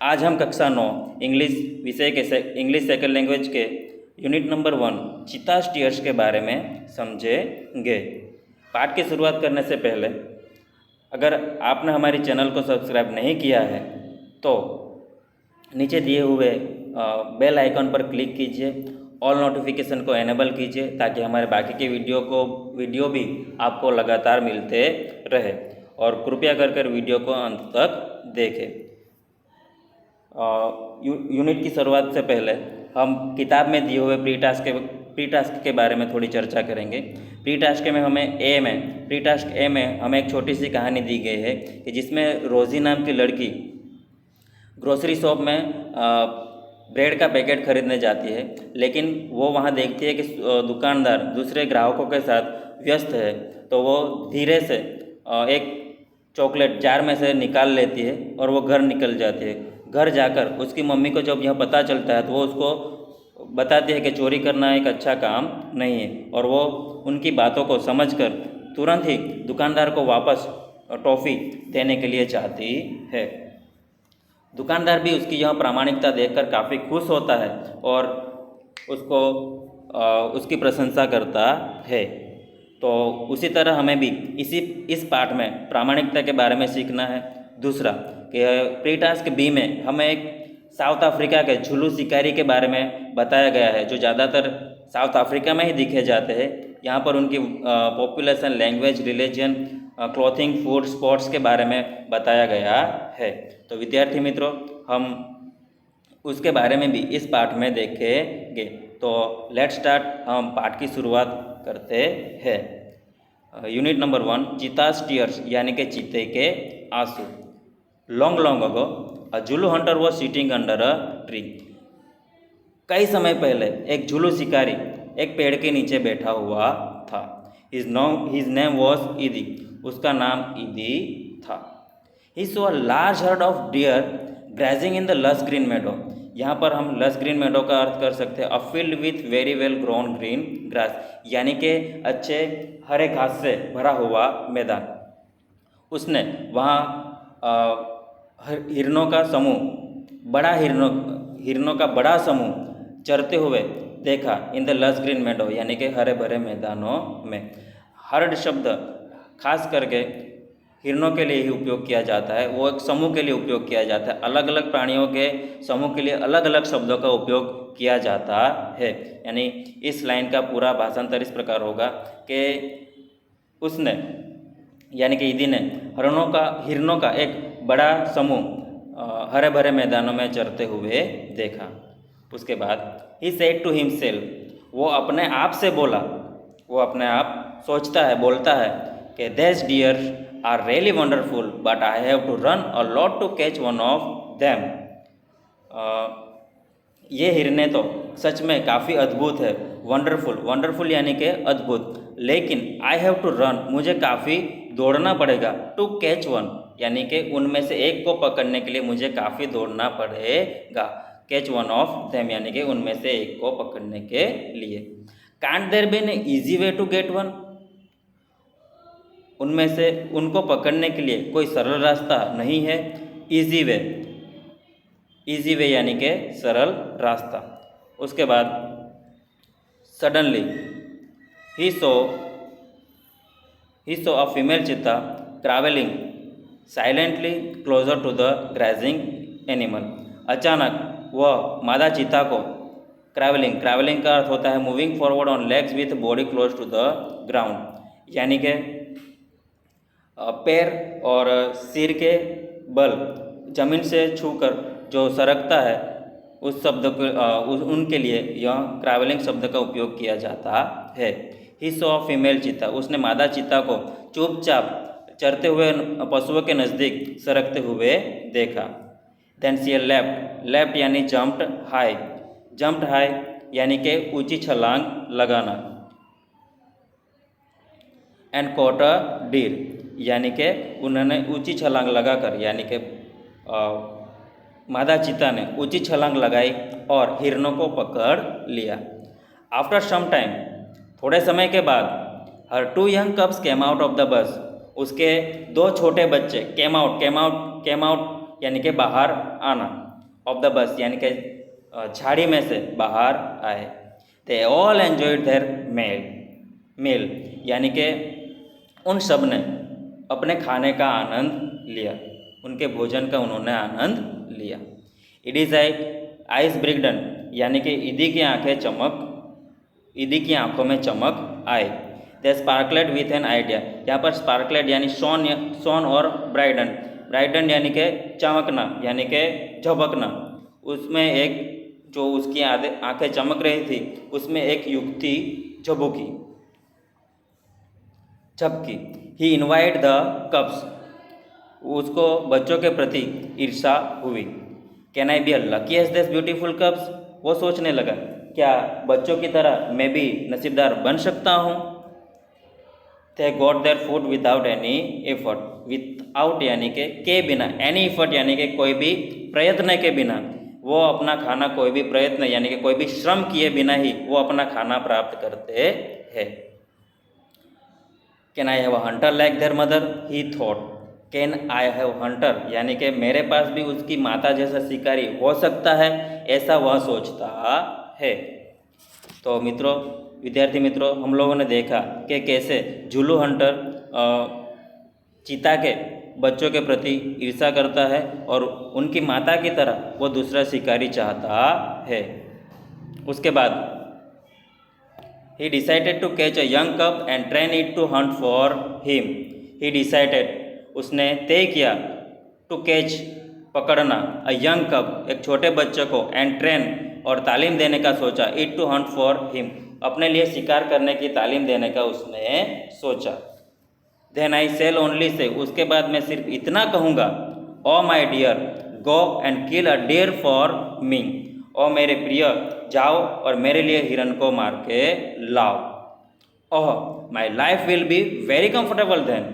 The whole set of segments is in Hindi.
आज हम कक्षा 9 इंग्लिश विषय के इंग्लिश सेकंड लैंग्वेज के यूनिट नंबर 1 चीता स्टीयर्स के बारे में समझेंगे। पाठ की शुरुआत करने से पहले अगर आपने हमारी चैनल को सब्सक्राइब नहीं किया है तो नीचे दिए हुए बेल आइकन पर क्लिक कीजिए, ऑल नोटिफिकेशन को एनेबल कीजिए ताकि हमारे बाकी के वीडियो भी आपको लगातार मिलते रहे और कृपया कर वीडियो को अंत तक देखें। यूनिट की शुरुआत से पहले हम किताब में दिए हुए प्री टास्क के बारे में थोड़ी चर्चा करेंगे। प्री टास्क में हमें एक छोटी सी कहानी दी गई है कि जिसमें रोज़ी नाम की लड़की ग्रोसरी शॉप में ब्रेड का पैकेट खरीदने जाती है, लेकिन वो वहाँ देखती है कि दुकानदार दूसरे ग्राहकों के साथ व्यस्त है, तो वो धीरे से एक चॉकलेट जार में से निकाल लेती है और वो घर निकल जाती है। घर जाकर उसकी मम्मी को जब यह पता चलता है तो वो उसको बताती है कि चोरी करना एक अच्छा काम नहीं है, और वो उनकी बातों को समझकर तुरंत ही दुकानदार को वापस टॉफ़ी देने के लिए चाहती है। दुकानदार भी उसकी यह प्रामाणिकता देखकर काफ़ी खुश होता है और उसकी प्रशंसा करता है। तो उसी तरह हमें भी इस पाठ में प्रामाणिकता के बारे में सीखना है। दूसरा कि प्री टास्क बी में हमें एक साउथ अफ्रीका के झुलू शिकारी के बारे में बताया गया है, जो ज़्यादातर साउथ अफ्रीका में ही दिखे जाते हैं। यहाँ पर उनकी population, language, religion, clothing, food, sports के बारे में बताया गया है। तो विद्यार्थी मित्रों, हम उसके बारे में भी इस पाठ में देखेंगे। तो लेट्स स्टार्ट। हम पाठ की शुरुआत करते हैं। यूनिट नंबर 1 चीता टीयर्स यानी कि चीते के आंसू। Long long ago a Zulu hunter was sitting under a tree. कई समय पहले एक झुलू शिकारी एक पेड़ के नीचे बैठा हुआ था। हिज नेम वॉज ईदी। उसका नाम ईदी था। He saw a large heard of dear grazing in the लस ग्रीन मेडो। यहाँ पर हम लस ग्रीन मेडो का अर्थ कर सकते हैं a field with very well grown green grass, यानी कि अच्छे हरे घास से भरा हुआ मैदान। उसने वहाँ हिरणों का बड़ा समूह चरते हुए देखा इन द लस ग्रीन मेडो, यानी कि हरे भरे मैदानों में। हर्ड शब्द खास करके हिरणों के लिए ही उपयोग किया जाता है, वो एक समूह के लिए उपयोग किया जाता है। अलग अलग प्राणियों के समूह के लिए अलग अलग शब्दों का उपयोग किया जाता है। यानी इस लाइन का पूरा भाषांतर इस प्रकार होगा कि उसने यानी कि ईदी ने हिरणों का एक बड़ा समूह हरे भरे मैदानों में चरते हुए देखा। उसके बाद ही सेड टू हिमसेल्फ, वो अपने आप से बोला, वो अपने आप सोचता है, बोलता है कि this deer are really wonderful but I have to run a lot to catch one of them. ये हिरने तो सच में काफ़ी अद्भुत है। वंडरफुल यानी कि अद्भुत, लेकिन आई हैव टू रन, मुझे काफ़ी दौड़ना पड़ेगा। टू कैच वन यानी कि उनमें से एक को पकड़ने के लिए मुझे काफ़ी दौड़ना पड़ेगा। कैच वन ऑफ देम यानी कि उनमें से एक को पकड़ने के लिए। Can't there be an easy way to get one, उनमें से उनको पकड़ने के लिए कोई सरल रास्ता नहीं है। ईजी वे यानी कि सरल रास्ता। उसके बाद सडनली ही saw a female cheetah travelling silently closer to the grazing animal. अचानक वह मादा चीता को ट्रैवलिंग का अर्थ होता है moving forward on legs with body close to the ground, यानी कि पैर और सिर के बल जमीन से छूकर जो सरकता है, उस शब्द को उनके लिए यह ट्रैवलिंग शब्द का उपयोग किया जाता है। ही सॉ फीमेल चीता, उसने मादा चीता को चुपचाप चरते हुए पशुओं के नज़दीक सरकते हुए देखा। देन शी लेफ्ट यानी जंप्ड हाई यानी कि ऊंची छलांग लगाना। एंड कॉट अ डीर यानी कि उन्होंने ऊंची छलांग लगाकर, यानी कि मादा चीता ने ऊंची छलांग लगाई और हिरणों को पकड़ लिया। आफ्टर सम टाइम, थोड़े समय के बाद, हर 2 young कब्स came out of the bus, उसके 2 छोटे बच्चे केम आउट यानी कि बाहर आना। ऑफ द बस यानी कि झाड़ी में से बाहर आए। They all enjoyed their meal यानी कि उन सब ने अपने खाने का आनंद लिया, उनके भोजन का उन्होंने आनंद लिया। इट इज़ लाइक आइस ब्रिगडन यानी कि ईदी की आंखों में चमक आए। दे स्पार्कलेट विथ एन आइडिया, यहाँ पर स्पार्कलेट यानी शॉन और ब्राइडन यानी कि चमकना यानी कि झपकना, उसमें एक जो उसकी आंखें चमक रही थी उसमें एक युक्ति झपकी। ही इन्वाइट द कप्स, उसको बच्चों के प्रति ईर्षा हुई। Can I be a lucky as this beautiful cubs, वो सोचने लगा क्या बच्चों की तरह मैं भी नसीबदार बन सकता हूँ। They got their food without any effort, without यानी के बिना, एनी एफर्ट यानी कि कोई भी प्रयत्न के बिना, वो अपना खाना कोई भी प्रयत्न यानी कि कोई भी श्रम किए बिना ही वो अपना खाना प्राप्त करते हैं। Can I have a Hunter like there mother, he thought. Can I have Hunter यानी कि मेरे पास भी उसकी माता जैसा शिकारी हो सकता है, ऐसा वह सोचता है। तो मित्रों, विद्यार्थी मित्रों, हम लोगों ने देखा कि कैसे जुलू हंटर चीता के बच्चों के प्रति ईर्ष्या करता है और उनकी माता की तरह वो दूसरा शिकारी चाहता है। उसके बाद he decided to catch a young cub and train it to hunt for him. he decided, उसने तय किया, to catch पकड़ना, a young cub एक छोटे बच्चे को, and train और तालीम देने का सोचा, it to hunt for him अपने लिए शिकार करने की तालीम देने का उसने सोचा। Then I shall only say, उसके बाद मैं सिर्फ इतना कहूँगा, oh my dear, go and kill a deer for me, ओ मेरे प्रिय जाओ और मेरे लिए हिरन को मार के लाओ। Oh my life will be very comfortable then,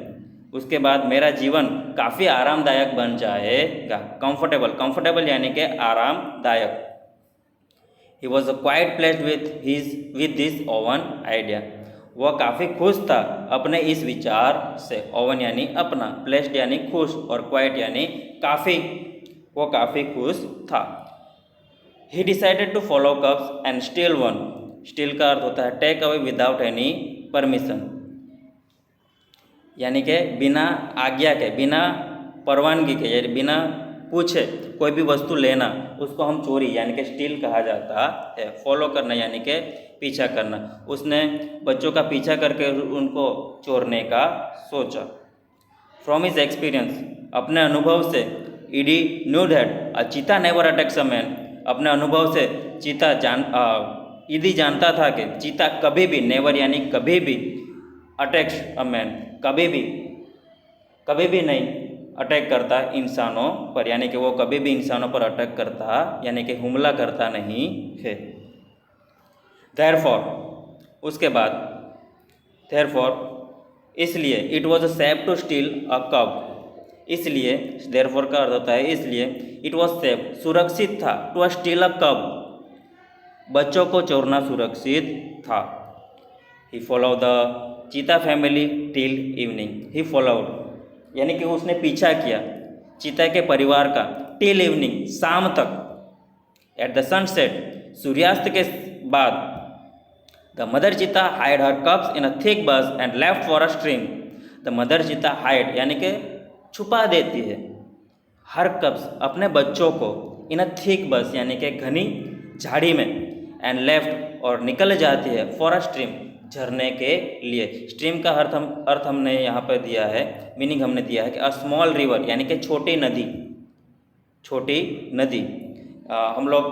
उसके बाद मेरा जीवन काफ़ी आरामदायक बन जाएगा। कंफर्टेबल यानी कि आरामदायक। He was quite placed with this oven idea, वह काफ़ी खुश था अपने इस विचार से। ओवन यानी अपना, प्लेस्ड यानी खुश और क्वाइट यानी काफ़ी, वो काफ़ी खुश था। He decided to follow cubs and steal one. Steal का अर्थ होता है take away without any permission, यानी कि बिना आज्ञा के, बिना परवानगी के, यानी बिना पूछे कोई भी वस्तु लेना, उसको हम चोरी यानी कि स्टील कहा जाता है। फॉलो करना यानी कि पीछा करना, उसने बच्चों का पीछा करके उनको चोरने का सोचा। फ्रॉम हिज एक्सपीरियंस, अपने अनुभव से, ईडी न्यू दैट अ चीता नेवर अटैक्स अ मैन, अपने अनुभव से ईदी जानता था कि चीता कभी भी, नेवर यानी कभी भी, अटैक्स अ मैन कभी भी नहीं अटैक करता इंसानों पर, यानी कि वो कभी भी इंसानों पर अटैक करता यानी कि हमला करता नहीं है। देयरफॉर, उसके बाद देयरफॉर इसलिए, it was safe to steal a cub, इसलिए, देयरफॉर का अर्थ होता है इसलिए, इट वॉज सेफ सुरक्षित था, टू स्टील अ कब बच्चों को चोरना सुरक्षित था। He follow the cheetah family till evening, he followed यानी कि उसने पीछा किया चीता के परिवार का, टिल इवनिंग शाम तक, एट द सनसेट सूर्यास्त के बाद, the mother cheetah hide her cubs in a thick bush and left for a stream, the mother cheetah hide यानी कि छुपा देती है, हर कब्स अपने बच्चों को, इन अ थिक बस यानी कि घनी झाड़ी में, एंड लेफ्ट और निकल जाती है, फॉर अ स्ट्रीम झरने के लिए। स्ट्रीम का अर्थ हमने यहाँ पर दिया है, मीनिंग हमने दिया है कि अ स्मॉल रिवर यानी कि छोटी नदी। हम लोग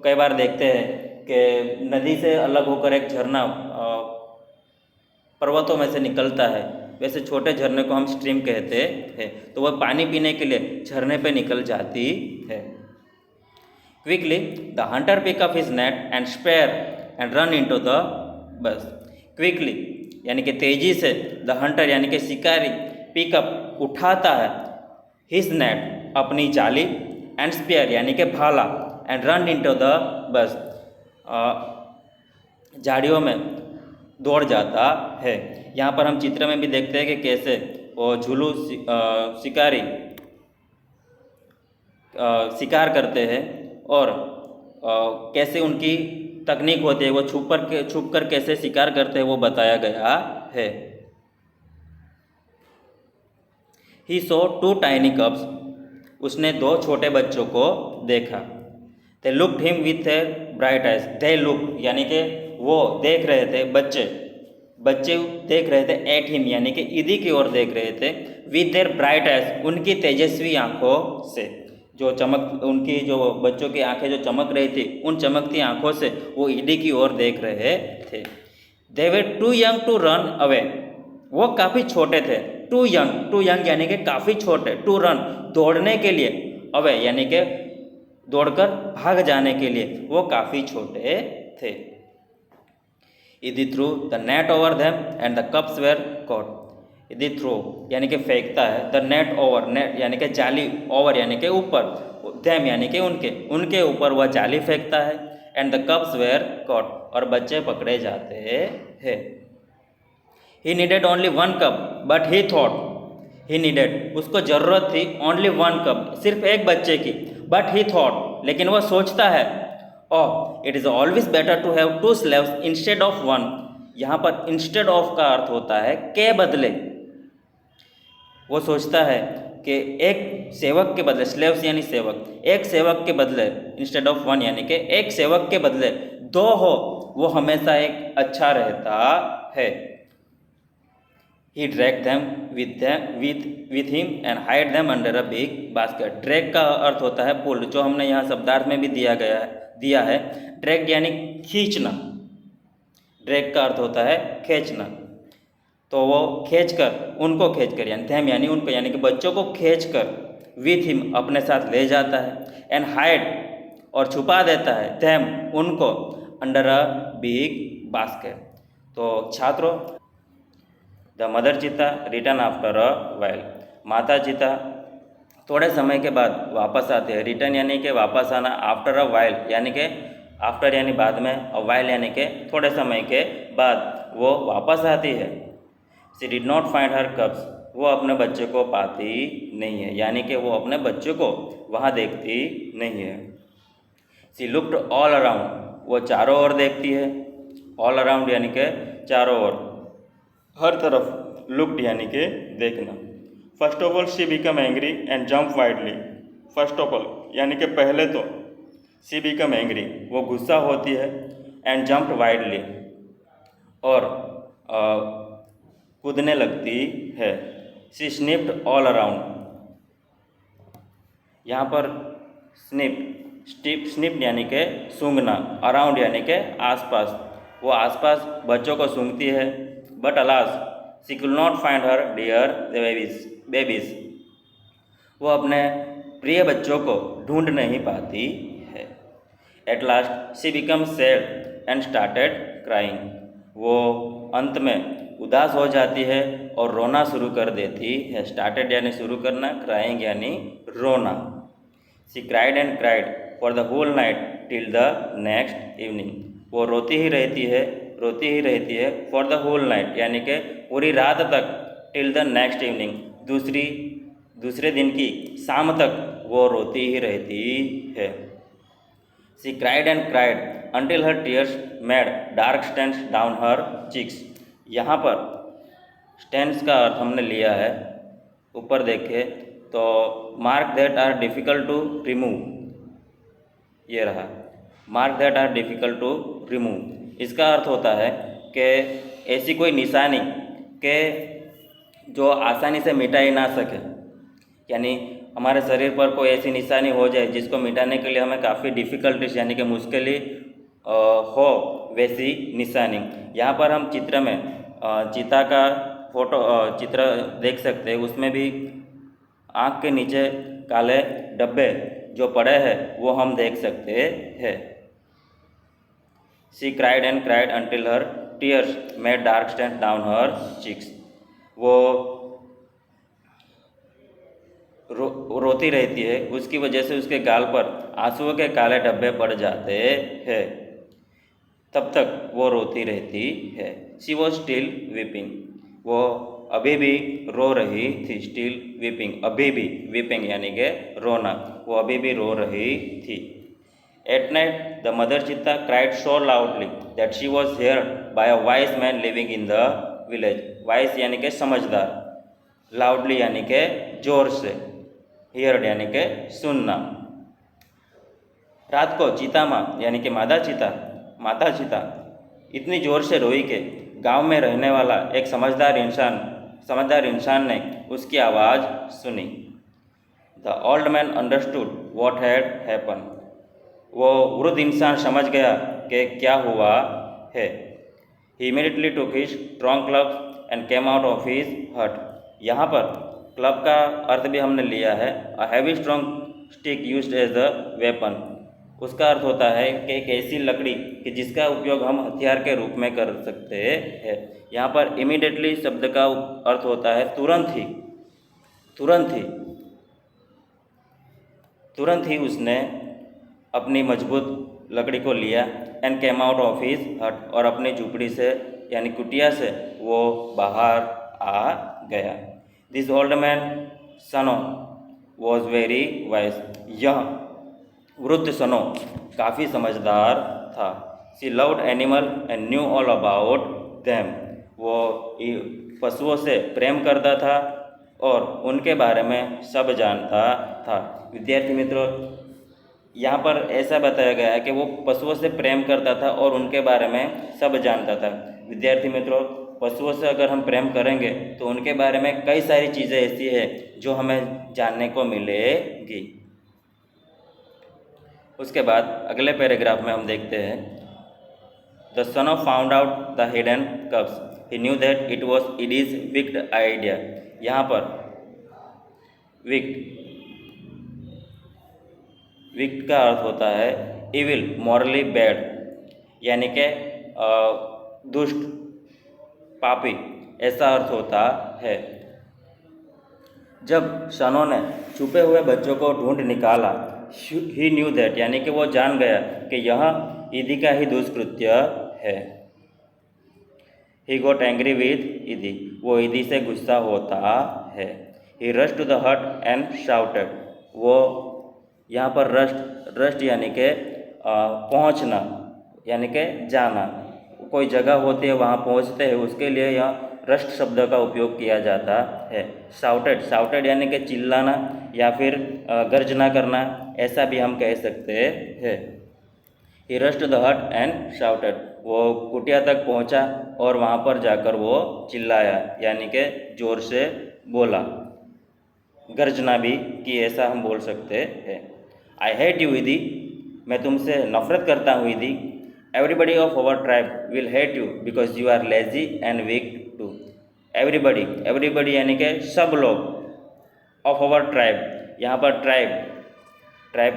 कई बार देखते हैं कि नदी से अलग होकर एक झरना पर्वतों में से निकलता है, वैसे छोटे झरने को हम स्ट्रीम कहते हैं। तो वह पानी पीने के लिए झरने पे निकल जाती है। Quickly the hunter pick up his net and spear and run into the bush. Quickly यानी कि तेजी से, द हंटर यानी कि शिकारी, पिकअप उठाता है, हिज नेट अपनी जाली, एंड स्पेयर यानी कि भाला, एंड रन इनटू द बस झाड़ियों में दौड़ जाता है। यहाँ पर हम चित्र में भी देखते हैं कि कैसे वो झुलू शिकारी शिकार करते हैं और कैसे उनकी तकनीक होती है, वो छुप कर कैसे शिकार करते हैं, वो बताया गया है। ही सो 2 टाइनी कप्स, उसने 2 छोटे बच्चों को देखा। They looked him with a bright eyes, they look यानी कि वो देख रहे थे, बच्चे देख रहे थे, एट हिम यानी कि ईदी की ओर देख रहे थे, विथ देयर ब्राइट आइज, उनकी तेजस्वी आंखों से, जो चमक, उनकी जो बच्चों की आंखें जो चमक रही थी, उन चमकती आंखों से वो ईडी की ओर देख रहे थे। They were too young to run away, वो काफ़ी छोटे थे। टू यंग यानी कि काफ़ी छोटे, टू रन दौड़ने के लिए, अवे यानी कि दौड़कर भाग जाने के लिए, वो काफ़ी छोटे थे। Idi threw the net over them and the cubs were caught, Idi threw यानी कि फेंकता है, द नेट ओवर, नेट यानी कि जाली, ओवर यानी कि ऊपर, देम यानी कि उनके ऊपर वह जाली फेंकता है, and the cubs were caught, और बच्चे पकड़े जाते हैं। He needed only 1 cup but he thought, he needed उसको ज़रूरत थी, ओनली 1 कप सिर्फ एक बच्चे की, बट ही थॉट लेकिन वह सोचता है, oh it is always better to have 2 slaves instead of 1, यहाँ पर इंस्टेड ऑफ का अर्थ होता है के बदले। वो सोचता है कि एक सेवक के बदले, स्लेव्स यानी सेवक, एक सेवक के बदले, इंस्टेड ऑफ 1 यानी कि एक सेवक के बदले 2 हो, वो हमेशा एक अच्छा रहता है। He dragged them with him and hid them under a big basket. Drag का अर्थ होता है पुल, जो हमने यहाँ शब्दार्थ में भी दिया है। ड्रैग यानी खींचना, ड्रैग का अर्थ होता है खींचना। तो वो उनको खींच कर यानी थैम यानी उनको, यानी कि बच्चों को खींच कर, विथ हिम अपने साथ ले जाता है, एंड हाइड और छुपा देता है, थैम उनको, अंडर अ बिग बास्केट। तो छात्रों, द मदर चीता रिटर्न आफ्टर अ वाइल, माता चीता थोड़े समय के बाद वापस आते हैं। रिटर्न यानी कि वापस आना, आफ्टर अ वाइल यानी कि आफ्टर यानी बाद में, अ वाइल यानी कि थोड़े समय के बाद वो वापस आती है। She did not find her cups, वो अपने बच्चे को पाती नहीं है, यानी कि वो अपने बच्चे को वहाँ देखती नहीं है। शी लुक्ड ऑल अराउंड, वो चारों ओर देखती है, ऑल अराउंड यानी कि चारों ओर, हर तरफ, लुक्ड यानी कि देखना। First of all she become angry and jump widely, first of all यानी कि पहले तो, शी बिकम एंग्री वो गुस्सा होती है, एंड जंप वाइडली और कूदने लगती है। शी स्निप्ड ऑल अराउंड, यहाँ पर स्निप यानी कि सूंघना, अराउंड यानी कि आसपास, वो आसपास बच्चों को सूंघती है। But alas she could not find her dear babies, वो अपने प्रिय बच्चों को ढूंढ नहीं पाती है। At last she become sad and started crying, वो अंत में उदास हो जाती है और रोना शुरू कर देती है। स्टार्टेड यानी शुरू करना, क्राइंग यानी रोना। She cried and cried for the whole night till the next evening, वो रोती ही रहती है फॉर द होल नाइट यानी कि पूरी रात तक, टिल द नेक्स्ट इवनिंग दूसरे दिन की शाम तक वो रोती ही रहती है। She cried and cried until her tears made dark stains down her cheeks, यहाँ पर स्टेन्स का अर्थ हमने लिया है, ऊपर देखे तो mark that are difficult to remove, ये रहा, mark that are difficult to remove. इसका अर्थ होता है कि ऐसी कोई निशानी के जो आसानी से मिटाई ना सके, यानी हमारे शरीर पर कोई ऐसी निशानी हो जाए जिसको मिटाने के लिए हमें काफ़ी डिफ़िकल्टीज यानी कि मुश्किल हो, वैसी निशानी। यहाँ पर हम चित्र में चीता का चित्र देख सकते हैं, उसमें भी आँख के नीचे काले डब्बे जो पड़े हैं वो हम देख सकते हैं। She cried and cried until her tears made dark stains down her cheeks, वो रोती रहती है, उसकी वजह से उसके गाल पर आंसुओं के काले धब्बे पड़ जाते हैं, तब तक वो रोती रहती है। शी वॉज स्टिल वीपिंग, वो अभी भी रो रही थी, स्टिल वीपिंग, अभी भी, वीपिंग यानी कि रोना, वो अभी भी रो रही थी। At night, the mother cheetah cried so loudly that she was heard by a wise man living in the village. Wise यानी के समझदार, loudly यानी के जोर से, heard यानी के सुनना। रात को चीता माँ यानी कि माता चीता इतनी ज़ोर से रोई कि गांव में रहने वाला एक समझदार इंसान ने उसकी आवाज़ सुनी। The old man understood what had happen. वो वृद्ध इंसान समझ गया कि क्या हुआ है। He immediately took his strong club and came out of his hut. यहाँ पर क्लब का अर्थ भी हमने लिया है, a heavy strong stick used as a weapon. उसका अर्थ होता है कि एक ऐसी लकड़ी कि जिसका उपयोग हम हथियार के रूप में कर सकते हैं। यहाँ पर इमीडिएटली शब्द का अर्थ होता है तुरंत ही उसने अपनी मजबूत लकड़ी को लिया and came out of his हट, और अपनी झुपड़ी से यानी कुटिया से वो बाहर आ गया। This old man Sono was very wise. यह वृद्ध सनो काफ़ी समझदार था। She loved animal and knew all about them. वो पशुओं से प्रेम करता था और उनके बारे में सब जानता था। विद्यार्थी मित्रों, यहाँ पर ऐसा बताया गया है कि वो पशुओं से प्रेम करता था और उनके बारे में सब जानता था। विद्यार्थी मित्रों, पशुओं से अगर हम प्रेम करेंगे तो उनके बारे में कई सारी चीज़ें ऐसी है जो हमें जानने को मिलेगी। उसके बाद अगले पैराग्राफ में हम देखते हैं, the son found out the hidden cubs, he knew that it was Idi's wicked idea. यहाँ पर विक्ड का अर्थ होता है इविल, मॉरली बैड, यानी कि दुष्ट, पापी, ऐसा अर्थ होता है। जब सनो ने छुपे हुए बच्चों को ढूंढ निकाला, ही न्यू दैट यानी कि वो जान गया कि यह ईदी का ही दुष्कृत्य है। ही गॉट एंग्री विद ईदी, वो ईदी से गुस्सा होता है। ही रश टू द हट एंड शाउटेड, वो यहाँ पर रस्ट यानी कि पहुँचना यानी कि जाना, कोई जगह होती है वहाँ पहुँचते हैं, उसके लिए यह रस्ट शब्द का उपयोग किया जाता है। शाउटेड यानी कि चिल्लाना या फिर गर्जना करना, ऐसा भी हम कह सकते हैं। ही रश्ड द हट एंड शाउटेड, वो कुटिया तक पहुंचा और वहाँ पर जाकर वो चिल्लाया यानी कि ज़ोर से बोला, गर्जना भी की, ऐसा हम बोल सकते हैं। आई हेट यू ईदी, मैं तुमसे नफरत करता हूँ ईदी। Everybody of our tribe will hate you because you are lazy and weak too. Everybody यानी कि सब लोग, ऑफ आवर ट्राइब, यहाँ पर ट्राइब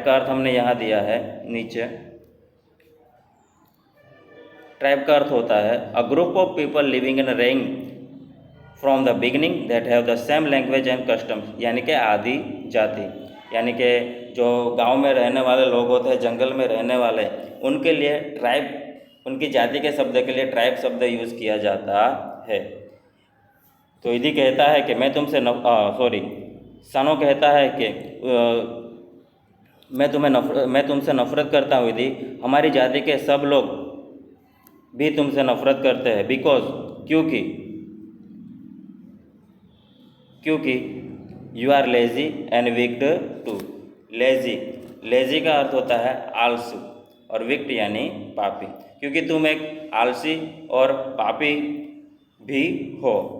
का अर्थ हमने यहाँ दिया है नीचे। ट्राइब का अर्थ होता है a group of people living in range from the beginning that have the same language and customs, यानी कि आदि जाति, यानी कि जो गांव में रहने वाले लोग होते हैं, जंगल में रहने वाले, उनके लिए ट्राइब, उनकी जाति के शब्द के लिए ट्राइब शब्द यूज़ किया जाता है। तो ईदी कहता है कि सनो कहता है कि मैं तुमसे नफरत करता हूँ ईदी, हमारी जाति के सब लोग भी तुमसे नफरत करते हैं। बिकॉज क्योंकि you are lazy and wicked too. Lazy का अर्थ होता है आलसी और विक्ड यानी पापी, क्योंकि तुम एक आलसी और पापी भी हो।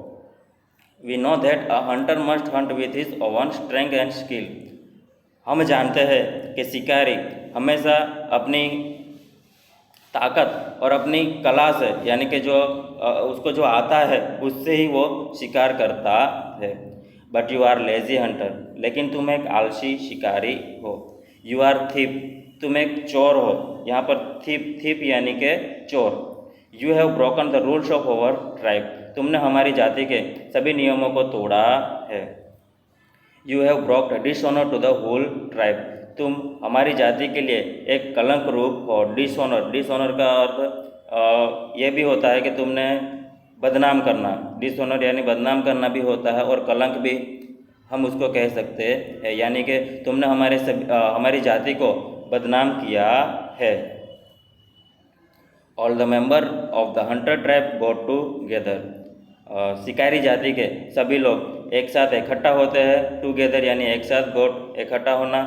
We know that a hunter must hunt with his own strength and skill. हम जानते हैं कि शिकारी हमेशा अपनी ताकत और अपनी कला से, यानी कि जो उसको जो आता है उससे ही वो शिकार करता है। But you are lazy hunter, लेकिन तुम एक आलसी शिकारी हो। यू आर थीप, तुम एक चोर हो। यहाँ पर थीप यानी कि चोर। You have broken the rules of our tribe, तुमने हमारी जाति के सभी नियमों को तोड़ा है। You have brought dishonour to the whole tribe, तुम हमारी जाति के लिए एक कलंक रूप हो। डिसऑनर का अर्थ ये भी होता है कि तुमने बदनाम करना, डिसऑनर यानी बदनाम करना भी होता है, और कलंक भी हम उसको कह सकते हैं, यानी कि तुमने हमारी जाति को बदनाम किया है। All the member of the Hunter tribe got together, शिकारी जाति के सभी लोग एक साथ इकट्ठा होते हैं। टूगेदर यानी एक साथ, गॉट इकट्ठा होना।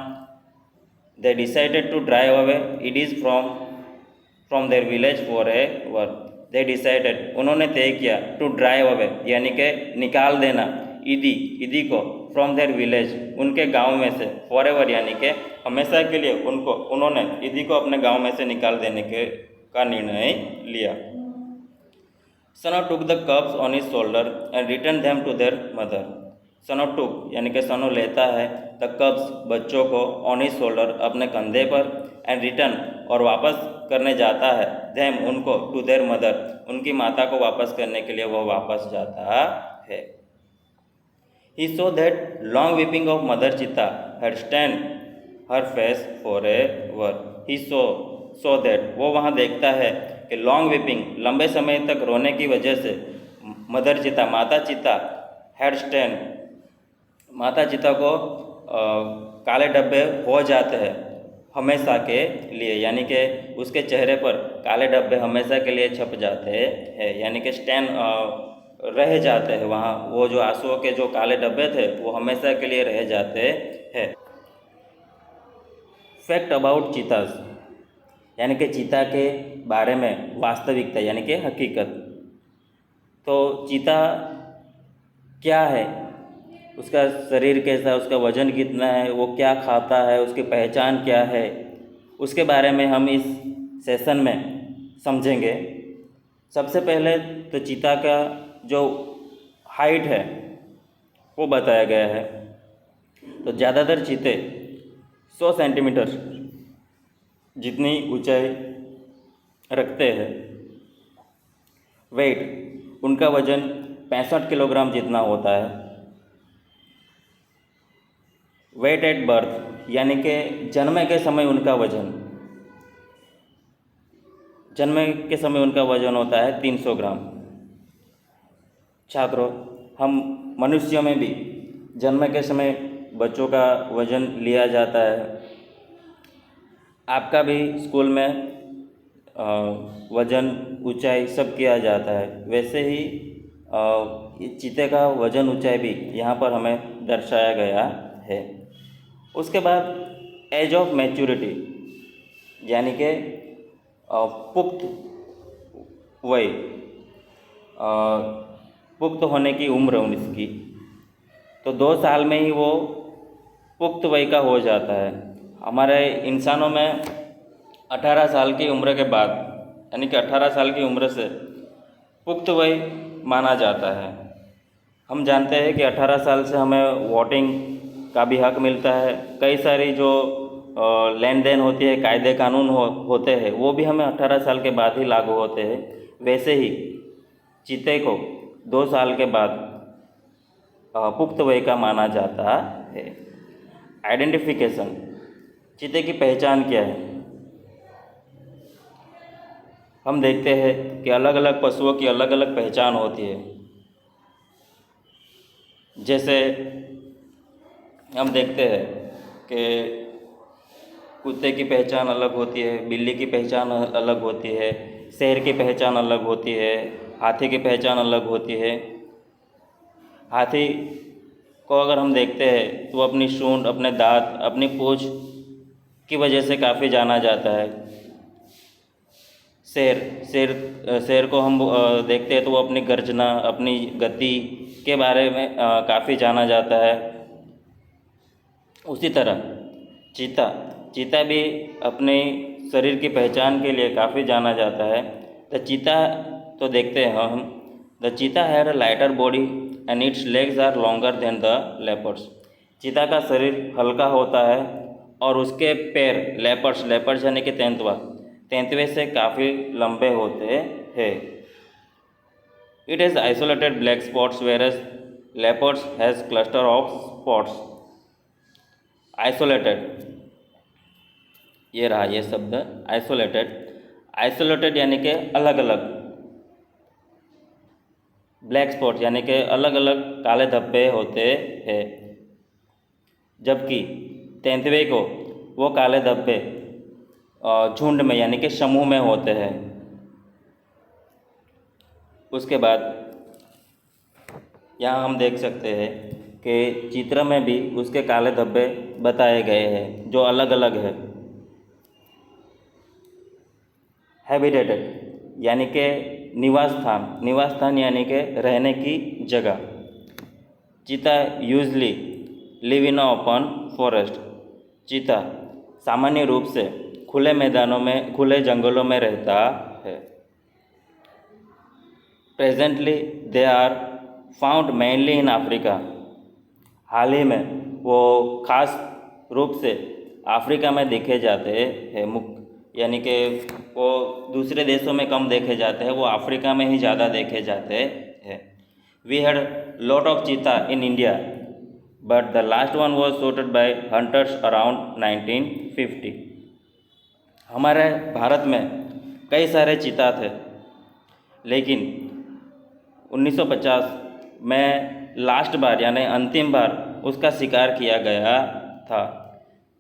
They decided to drive away it is from their village for a work. They decided उन्होंने तय किया, टू ड्राइव अवे यानी कि निकाल देना, ईदी को, फ्रॉम देयर विलेज उनके गांव में से, फॉर एवर यानी कि हमेशा के लिए उन्होंने ईदी को अपने गांव में से निकाल देने का निर्णय लिया। Sano took the cubs on his shoulder and return them to their mother. Sano took यानी कि सनो लेता है, द कप्स बच्चों को, ऑन हिज शोल्डर अपने कंधे पर, एंड रिटर्न और वापस करने जाता है, देम उनको, टू देयर मदर उनकी माता को वापस करने के लिए वह वापस जाता है। He saw that long weeping of Mother Cheetah had stained her face forever. He saw that वो वहाँ देखता है कि लॉन्ग वीपिंग लंबे समय तक रोने की वजह से मदर चीता, माता चीता, हैड स्टेन माता चीता को काले धब्बे हो जाते हैं हमेशा के लिए, यानी कि उसके चेहरे पर काले धब्बे हमेशा के लिए छप जाते हैं, यानी कि स्टेन रह जाते हैं वहाँ, वो जो आंसुओं के जो काले डब्बे थे वो हमेशा के लिए रह जाते हैं। फैक्ट अबाउट चीताज यानी कि चीता के बारे में वास्तविकता यानी कि हकीकत। तो चीता क्या है, उसका शरीर कैसा है, उसका वजन कितना है, वो क्या खाता है, उसकी पहचान क्या है, उसके बारे में हम इस सेशन में समझेंगे। सबसे पहले तो चीता का जो हाइट है वो बताया गया है। तो ज़्यादातर चीते 100 सेंटीमीटर जितनी ऊंचाई रखते हैं। वेट, उनका वजन 65 किलोग्राम जितना होता है। वेट एट बर्थ यानी कि जन्म के समय उनका वजन होता है 300 ग्राम। छात्रों, हम मनुष्यों में भी जन्म के समय बच्चों का वजन लिया जाता है। आपका भी स्कूल में वजन, ऊंचाई सब किया जाता है। वैसे ही चीते का वजन, ऊंचाई भी यहाँ पर हमें दर्शाया गया है। उसके बाद एज ऑफ मैच्योरिटी यानी कि पुख्त वय, पुख्त होने की उम्र उसकी, तो 2 साल में ही वो पुख्त वय का हो जाता है। हमारे इंसानों में 18 साल की उम्र के बाद यानी कि 18 साल की उम्र से पुख्त वय माना जाता है। हम जानते हैं कि 18 साल से हमें वोटिंग का भी हक मिलता है। कई सारी जो लेन देन होती है, कायदे कानून होते हैं, वो भी हमें 18 साल के बाद ही लागू होते हैं। वैसे ही चीते को 2 साल के बाद पुख्त वय का माना जाता है। आइडेंटिफिकेशन, चीते की पहचान क्या है। हम देखते हैं कि अलग अलग पशुओं की अलग अलग पहचान होती है। जैसे हम देखते हैं कि कुत्ते की पहचान अलग होती है, बिल्ली की पहचान अलग होती है, शेर की पहचान अलग होती है, हाथी की पहचान अलग होती है। हाथी को अगर हम देखते हैं तो अपनी सूंड, अपने दांत, अपनी पूंछ की वजह से काफ़ी जाना जाता है। शेर को हम देखते हैं तो वो अपनी गर्जना, अपनी गति के बारे में काफ़ी जाना जाता है। उसी तरह चीता भी अपने शरीर की पहचान के लिए काफ़ी जाना जाता है। द चीता तो देखते हैं हम, the cheetah had a lighter body and its legs are longer than the leopards. चीता का शरीर हल्का होता है और उसके पैर लेपर्ड्स यानी कि तेंदुए से काफ़ी लंबे होते हैं। It has isolated black spots whereas leopards has cluster of spots. Isolated, ये रहा ये शब्द आइसोलेटेड यानी कि अलग अलग, ब्लैक स्पॉट यानी कि अलग अलग काले धब्बे होते हैं। जबकि तेंदुए को वो काले धब्बे झुंड में यानी कि समूह में होते हैं। उसके बाद यहाँ हम देख सकते हैं कि चित्र में भी उसके काले धब्बे बताए गए हैं जो अलग अलग है। हैबिटेटेड यानी कि निवास स्थान यानी कि रहने की जगह। चीता usually live in open forest. चीता सामान्य रूप से खुले मैदानों में, खुले जंगलों में रहता है। Presently they are found mainly in Africa. हाल ही में वो खास रूप से अफ्रीका में देखे जाते हैं। यानी कि वो दूसरे देशों में कम देखे जाते हैं, वो अफ्रीका में ही ज़्यादा देखे जाते हैं। वी हैड लॉट ऑफ चीता in India but the last one was shooted bye hunters around 1950। हमारे भारत में कई सारे चीता थे, लेकिन 1950 में लास्ट बार यानी अंतिम बार उसका शिकार किया गया था।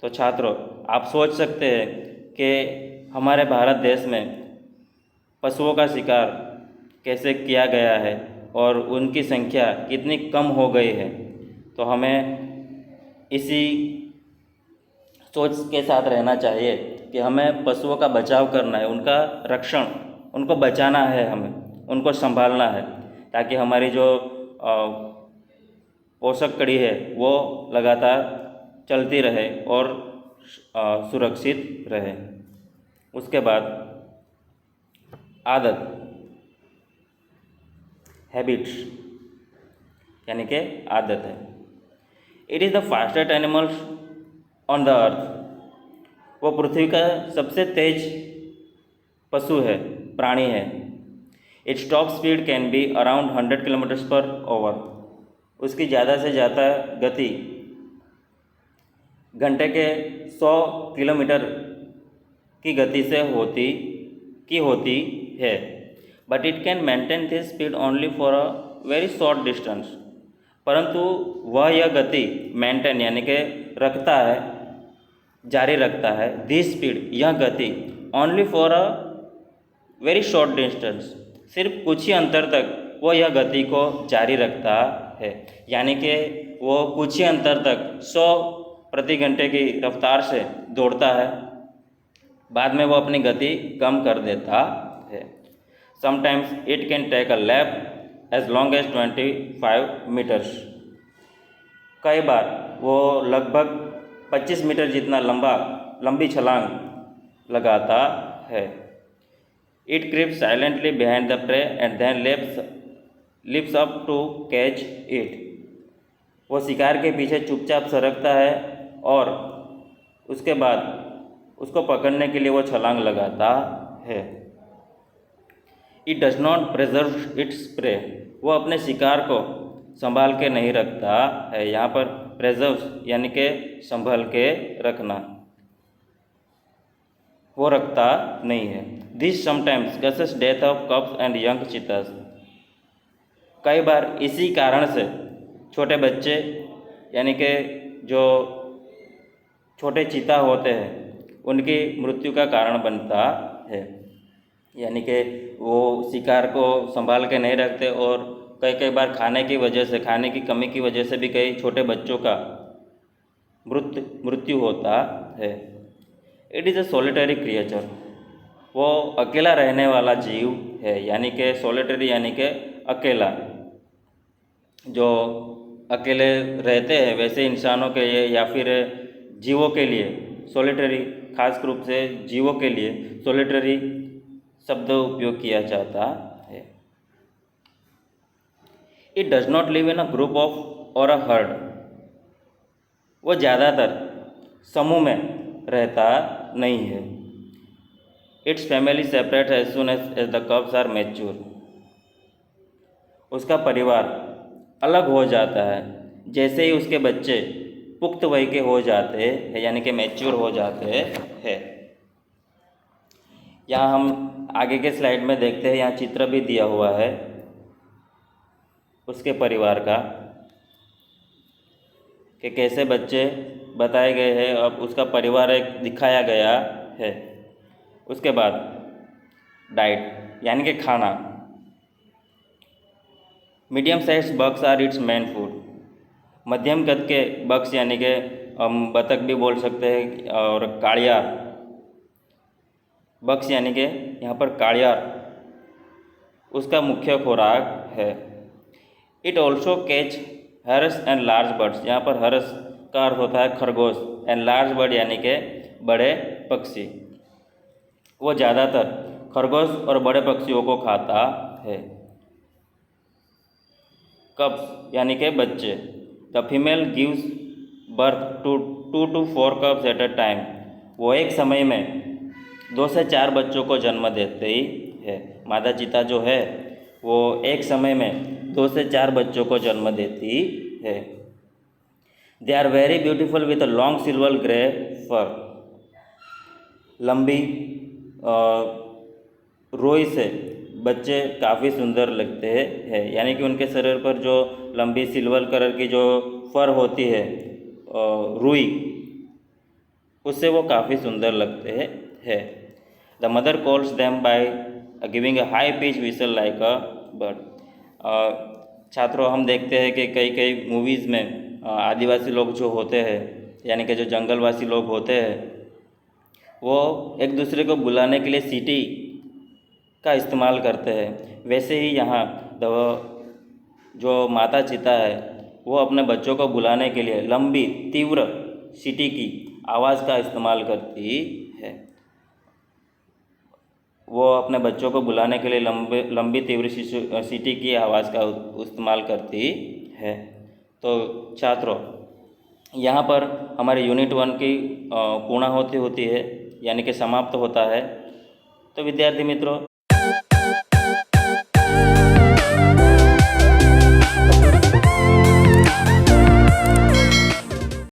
तो छात्रों, आप सोच सकते हैं कि हमारे भारत देश में पशुओं का शिकार कैसे किया गया है और उनकी संख्या कितनी कम हो गई है। तो हमें इसी सोच के साथ रहना चाहिए कि हमें पशुओं का बचाव करना है, उनका रक्षण, उनको बचाना है, हमें उनको संभालना है, ताकि हमारी जो पोषक कड़ी है वो लगातार चलती रहे और सुरक्षित रहे। उसके बाद आदत, हैबिट्स यानी कि आदत है। It is the fastest animals on the earth. वो पृथ्वी का सबसे तेज पशु है, प्राणी है। Its top speed can be around 100 kilometres per hour. उसकी ज़्यादा से ज़्यादा गति घंटे के 100 किलोमीटर की गति से होती है। But it can maintain this speed only for a very short distance. परंतु वह यह गति मेंटेन यानी कि रखता है, जारी रखता है, दिस स्पीड, यह गति, only for a very short distance, सिर्फ कुछ ही अंतर तक वो यह गति को जारी रखता है। यानी कि वो कुछ ही अंतर तक 100 प्रति घंटे की रफ्तार से दौड़ता है, बाद में वो अपनी गति कम कर देता है। Sometimes it can take a leap as long as 25 metres. कई बार वो लगभग 25 मीटर जितना लंबी छलांग लगाता है। It creeps silently behind the prey and then leaps up to catch it. वो शिकार के पीछे चुपचाप सरकता है और उसके बाद उसको पकड़ने के लिए वो छलांग लगाता है। It does not preserve its prey. वो अपने शिकार को संभाल के नहीं रखता है। यहाँ पर प्रिजर्व यानी कि संभाल के रखना, वो रखता नहीं है। This sometimes causes death of कब्स and young चीतास। कई बार इसी कारण से छोटे बच्चे यानी कि जो छोटे चीता होते हैं उनकी मृत्यु का कारण बनता है। यानी कि वो शिकार को संभाल के नहीं रखते और कई बार खाने की कमी की वजह से भी कई छोटे बच्चों का मृत्यु होता है। It is a solitary creature. वो अकेला रहने वाला जीव है, यानी कि सॉलिटरी यानी कि अकेला। जो अकेले रहते हैं वैसे इंसानों के लिए या फिर जीवों के लिए सॉलिटरी, खास रूप से जीवों के लिए सॉलिटरी शब्द उपयोग किया जाता है। It does not live in a group of और अ हर्ड। वो ज़्यादातर समूह में रहता नहीं है। Its family separate as soon as the cubs are mature. उसका परिवार अलग हो जाता है जैसे ही उसके बच्चे पुख्त वय के हो जाते हैं, यानी कि मैच्योर हो जाते हैं। यहाँ हम आगे के स्लाइड में देखते हैं, यहाँ चित्र भी दिया हुआ है उसके परिवार का कि कैसे बच्चे बताए गए हैं। अब उसका परिवार एक दिखाया गया है। उसके बाद डाइट यानी कि खाना। Medium size bugs are its main food. मध्यम कद के बग्स यानी कि हम बतख भी बोल सकते हैं, और काड़ियार, बग्स यानी कि यहाँ पर काड़ियार उसका मुख्य खुराक है। It also catch hares and large birds. यहाँ पर हर्स का अर्थ होता है खरगोश, एंड लार्ज बर्ड यानी कि बड़े पक्षी। वो ज़्यादातर खरगोश और बड़े पक्षियों को खाता है। कब्स यानी कि बच्चे। The female gives birth to 2 to 4 cubs at a time. वो एक समय में 2 से 4 बच्चों को जन्म देते ही है। माता चीता जो है वो एक समय में 2 से 4 बच्चों को जन्म देती है। They are very beautiful with a long silver grey fur. लंबी रोई से बच्चे काफ़ी सुंदर लगते हैं, यानी कि उनके शरीर पर जो लंबी सिल्वर कलर की जो फर होती है रुई, उससे वो काफ़ी सुंदर लगते हैं। The mother calls them by giving a high pitch whistle like a bird. छात्रों, हम देखते हैं कि कई कई मूवीज़ में आदिवासी लोग जो होते हैं, यानी कि जो जंगलवासी लोग होते हैं, वो एक दूसरे को बुलाने के लिए सीटी का इस्तेमाल करते हैं। वैसे ही यहाँ जो माता चीता है वो अपने बच्चों को बुलाने के लिए लंबी तीव्र सीटी की आवाज़ का इस्तेमाल करती है। वो अपने बच्चों को बुलाने के लिए लंबी तीव्र सीटी की आवाज़ का इस्तेमाल करती है। तो छात्रों, यहाँ पर हमारे यूनिट 1 की पूर्णाहुति होती है, यानी कि समाप्त होता है। तो विद्यार्थी मित्रों,